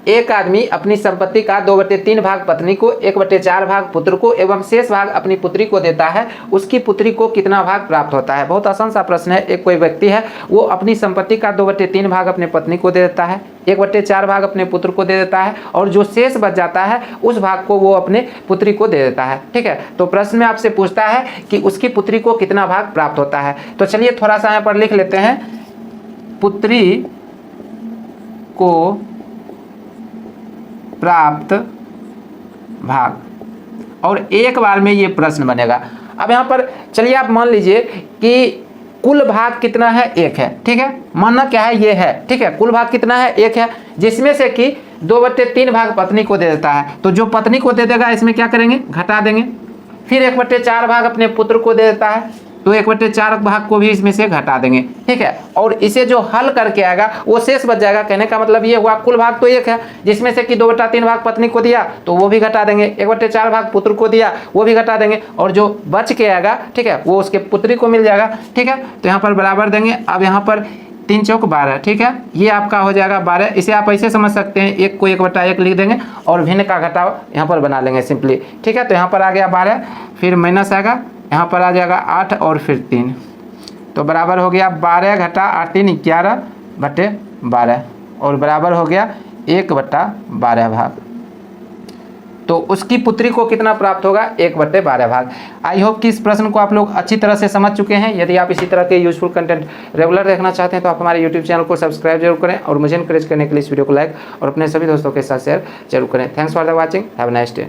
एक आदमी अपनी संपत्ति का 2/3 भाग पत्नी को, 1/4 भाग पुत्र को एवं शेष भाग अपनी पुत्री को देता है, उसकी पुत्री को कितना भाग प्राप्त होता है। बहुत आसान सा प्रश्न है। एक कोई व्यक्ति है, वो अपनी संपत्ति का 2/3 भाग अपने पत्नी को दे देता है, 1/4 भाग अपने पुत्र को दे देता है और जो शेष बच जाता है उस भाग को वो अपने पुत्री को दे देता है। ठीक है, तो प्रश्न में आपसे पूछता है कि उसकी पुत्री को कितना भाग प्राप्त होता है। तो चलिए थोड़ा सा यहाँ पर लिख लेते हैं, पुत्री को प्राप्त भाग, और एक बार में ये प्रश्न बनेगा। अब यहाँ पर चलिए आप मान लीजिए कि कुल भाग कितना है, 1 है। ठीक है, मानना क्या है, ये है। ठीक है, कुल भाग कितना है, 1 है, जिसमें से कि 2/3 भाग पत्नी को दे देता है। तो जो पत्नी को दे देगा इसमें क्या करेंगे, घटा देंगे। फिर 1/4 भाग अपने पुत्र को दे देता है, तो 1/4 भाग को भी इसमें से घटा देंगे। ठीक है, और इसे जो हल करके आएगा वो शेष बच जाएगा। कहने का मतलब ये हुआ कुल भाग तो 1 है, जिसमें से कि 2/3 भाग पत्नी को दिया तो वो भी घटा देंगे, 1/4 भाग पुत्र को दिया वो भी घटा देंगे, और जो बच के आएगा, ठीक है, वो उसके पुत्री को मिल जाएगा। ठीक है, तो यहाँ पर बराबर देंगे। अब यहाँ पर 3 चौक 12, ठीक है, ये आपका हो जाएगा 12। इसे आप ऐसे समझ सकते हैं, 1 को 1/1 लिख देंगे और भिन्न का घटाव यहाँ पर बना लेंगे सिंपली। ठीक है, तो यहाँ पर आ गया 12, फिर माइनस आएगा, यहाँ पर आ जाएगा 8 और फिर 3, तो बराबर हो गया 12 घटा 8 3 11/12 और बराबर हो गया 1/12 भाग। तो उसकी पुत्री को कितना प्राप्त होगा, 1/12 भाग। आई होप कि इस प्रश्न को आप लोग अच्छी तरह से समझ चुके हैं। यदि आप इसी तरह के यूजफुल कंटेंट रेगुलर देखना चाहते हैं तो आप हमारे यूट्यूब चैनल को सब्सक्राइब जरूर करें और मुझे इनकरेज करने के लिए इस वीडियो को लाइक और अपने सभी दोस्तों के साथ शेयर जरूर करें। Thanks for the watching, have a nice day.